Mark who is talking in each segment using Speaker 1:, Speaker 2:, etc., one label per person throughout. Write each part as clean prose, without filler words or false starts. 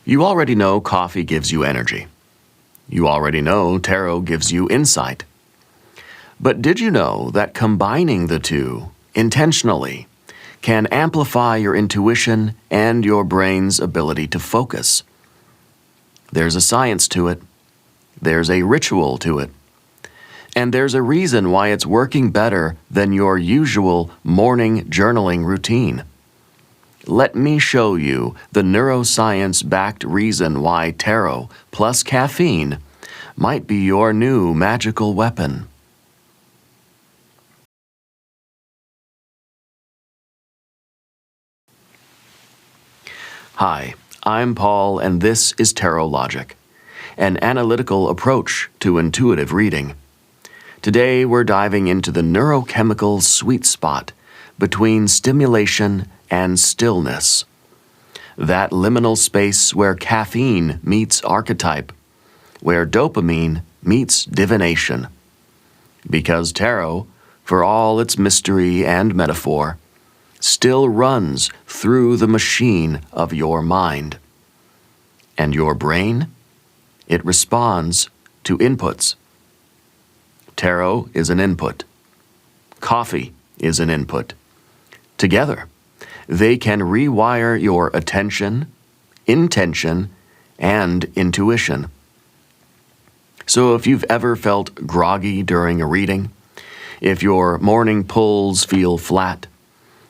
Speaker 1: You already know coffee gives you energy. You already know tarot gives you insight. But did you know that combining the two intentionally can amplify your intuition and your brain's ability to focus? There's a science to it. There's a ritual to it. And there's a reason why it's working better than your usual morning journaling routine. Let me show you the neuroscience-backed reason why tarot plus caffeine might be your new magical weapon. Hi, I'm Paul, and this is Tarot Logic, an analytical approach to intuitive reading. Today we're diving into the neurochemical sweet spot between stimulation and stillness. That liminal space where caffeine meets archetype, where dopamine meets divination. Because tarot, for all its mystery and metaphor, still runs through the machine of your mind. And your brain? It responds to inputs. Tarot is an input. Coffee is an input. Together, they can rewire your attention, intention, and intuition. So if you've ever felt groggy during a reading, if your morning pulls feel flat,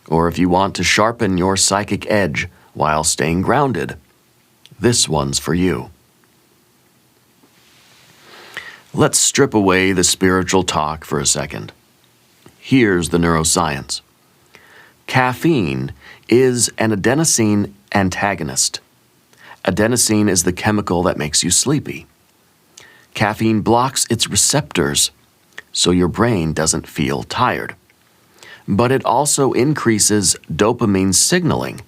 Speaker 1: or if you want to sharpen your psychic edge while staying grounded, this one's for you. Let's strip away the spiritual talk for a second. Here's the neuroscience. Caffeine is an adenosine antagonist. Adenosine is the chemical that makes you sleepy. Caffeine blocks its receptors, so your brain doesn't feel tired. But it also increases dopamine signaling,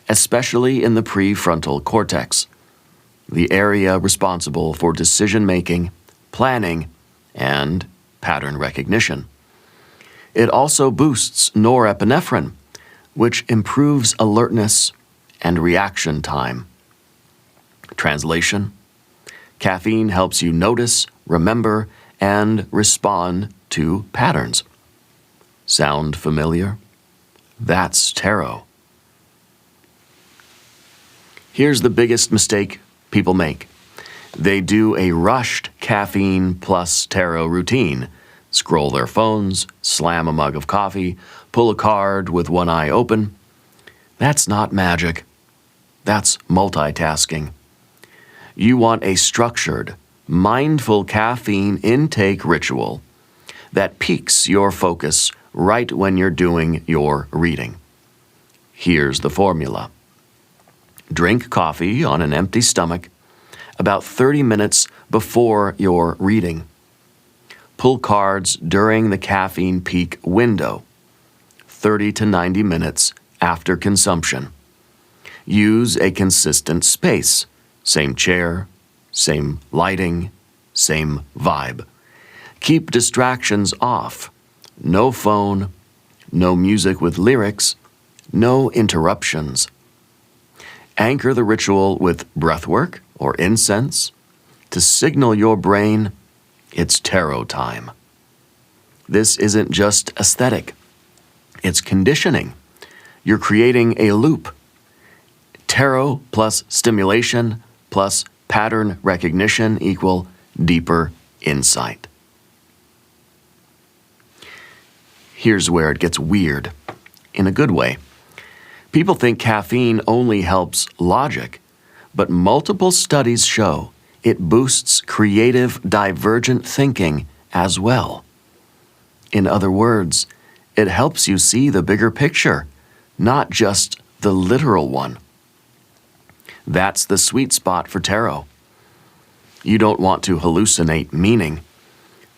Speaker 1: especially in the prefrontal cortex, the area responsible for decision-making, planning, and pattern recognition. It also boosts norepinephrine, which improves alertness and reaction time. Translation: caffeine helps you notice, remember, and respond to patterns. Sound familiar? That's tarot. Here's the biggest mistake people make. They do a rushed caffeine plus tarot routine. Scroll their phones, slam a mug of coffee, pull a card with one eye open. That's not magic. That's multitasking. You want a structured, mindful caffeine intake ritual that piques your focus right when you're doing your reading. Here's the formula. Drink coffee on an empty stomach about 30 minutes before your reading. Pull cards during the caffeine peak window, 30 to 90 minutes after consumption. Use a consistent space, same chair, same lighting, same vibe. Keep distractions off. No phone, no music with lyrics, no interruptions. Anchor the ritual with breathwork or incense to signal your brain it's tarot time. This isn't just aesthetic. It's conditioning. You're creating a loop. Tarot plus stimulation plus pattern recognition equal deeper insight. Here's where it gets weird, in a good way. People think caffeine only helps logic, but multiple studies show it boosts creative, divergent thinking as well. In other words, it helps you see the bigger picture, not just the literal one. That's the sweet spot for tarot. You don't want to hallucinate meaning,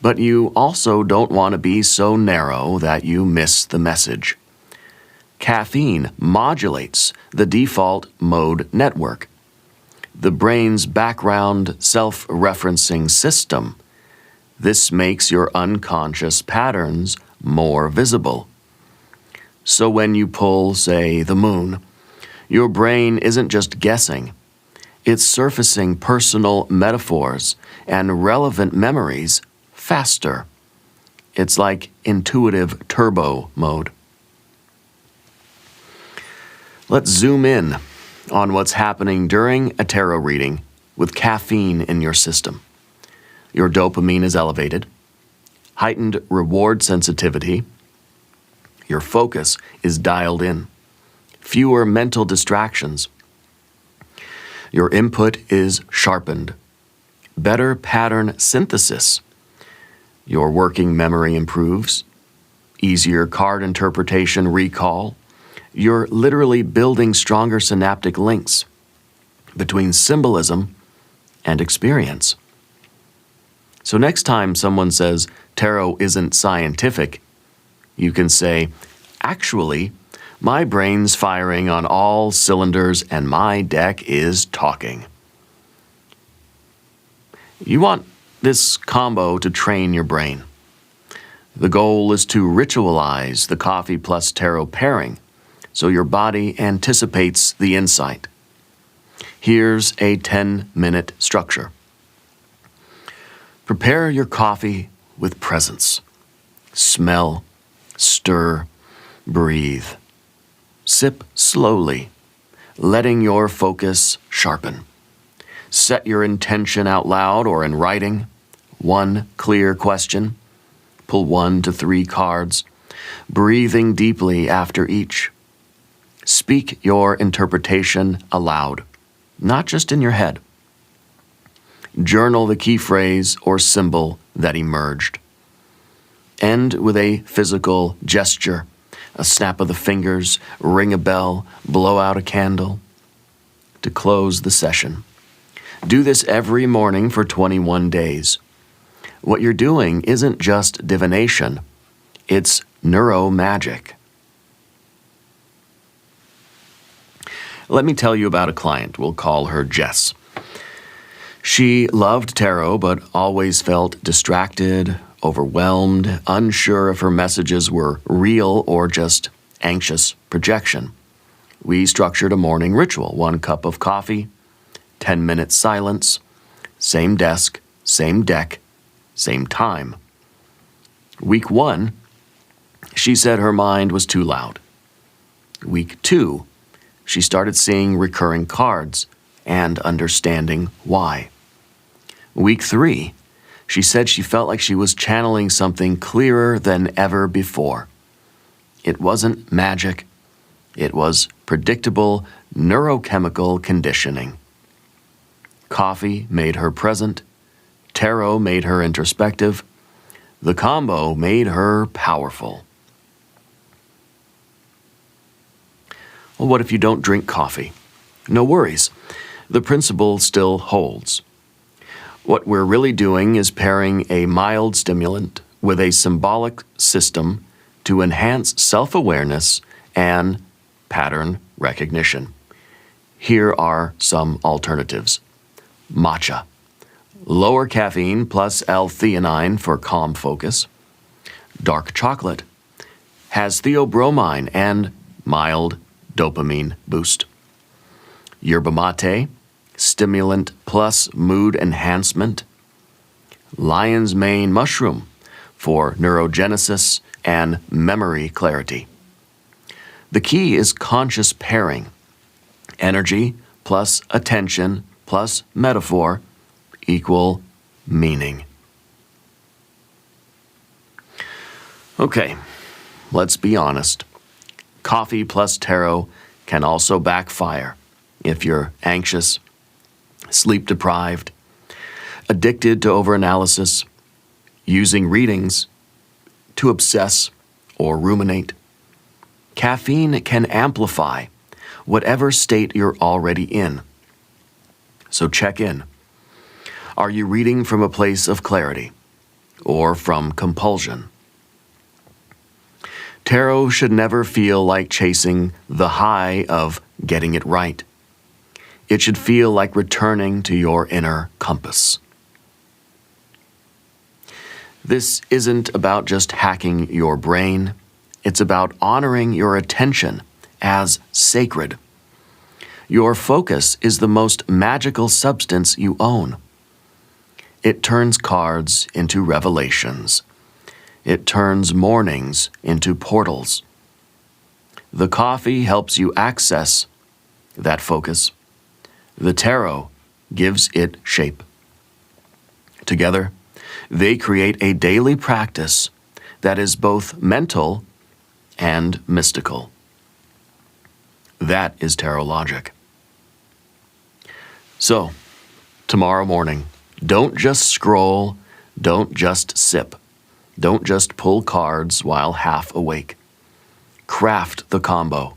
Speaker 1: but you also don't want to be so narrow that you miss the message. Caffeine modulates the default mode network, the brain's background self-referencing system. This makes your unconscious patterns more visible. So when you pull, say, the moon, your brain isn't just guessing. It's surfacing personal metaphors and relevant memories faster. It's like intuitive turbo mode. Let's zoom in on what's happening during a tarot reading with caffeine in your system. Your dopamine is elevated, heightened reward sensitivity, your focus is dialed in, fewer mental distractions. Your input is sharpened, better pattern synthesis. Your working memory improves, easier card interpretation recall. You're literally building stronger synaptic links between symbolism and experience. So next time someone says tarot isn't scientific, you can say, actually, my brain's firing on all cylinders and my deck is talking. You want this combo to train your brain. The goal is to ritualize the coffee plus tarot pairing so your body anticipates the insight. Here's a 10-minute structure. Prepare your coffee with presence. Smell, stir, breathe. Sip slowly, letting your focus sharpen. Set your intention out loud or in writing. One clear question. Pull 1 to 3 cards, breathing deeply after each. Speak your interpretation aloud, not just in your head. Journal the key phrase or symbol that emerged. End with a physical gesture, a snap of the fingers, ring a bell, blow out a candle, to close the session. Do this every morning for 21 days. What you're doing isn't just divination, it's neuromagic. Let me tell you about a client. We'll call her Jess. She loved tarot, but always felt distracted, overwhelmed, unsure if her messages were real or just anxious projection. We structured a morning ritual: 1 cup of coffee, 10-minute silence, same desk, same deck, same time. Week 1, she said her mind was too loud. Week 2, she started seeing recurring cards and understanding why. Week 3, she said she felt like she was channeling something clearer than ever before. It wasn't magic. It was predictable neurochemical conditioning. Coffee made her present. Tarot made her introspective. The combo made her powerful. Well, what if you don't drink coffee? No worries. The principle still holds. What we're really doing is pairing a mild stimulant with a symbolic system to enhance self-awareness and pattern recognition. Here are some alternatives. Matcha. Lower caffeine plus L-theanine for calm focus. Dark chocolate. Has theobromine and mild dopamine boost. Yerba mate, stimulant plus mood enhancement. Lion's mane mushroom for neurogenesis and memory clarity. The key is conscious pairing. Energy plus attention plus metaphor equal meaning. Okay, let's be honest. Coffee plus tarot can also backfire if you're anxious, sleep-deprived, addicted to overanalysis, using readings to obsess or ruminate. Caffeine can amplify whatever state you're already in. So check in. Are you reading from a place of clarity or from compulsion? Tarot should never feel like chasing the high of getting it right. It should feel like returning to your inner compass. This isn't about just hacking your brain. It's about honoring your attention as sacred. Your focus is the most magical substance you own. It turns cards into revelations. It turns mornings into portals. The coffee helps you access that focus. The tarot gives it shape. Together, they create a daily practice that is both mental and mystical. That is tarot logic. So, tomorrow morning, don't just scroll, don't just sip, don't just pull cards while half awake. Craft the combo.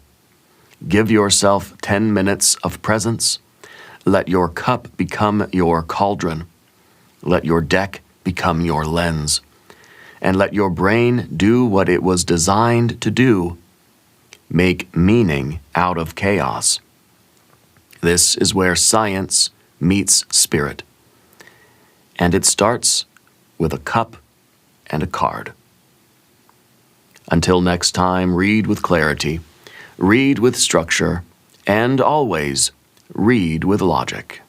Speaker 1: Give yourself 10 minutes of presence. Let your cup become your cauldron. Let your deck become your lens. And let your brain do what it was designed to do: make meaning out of chaos. This is where science meets spirit. And it starts with a cup and a card. Until next time, read with clarity, read with structure, and always read with logic.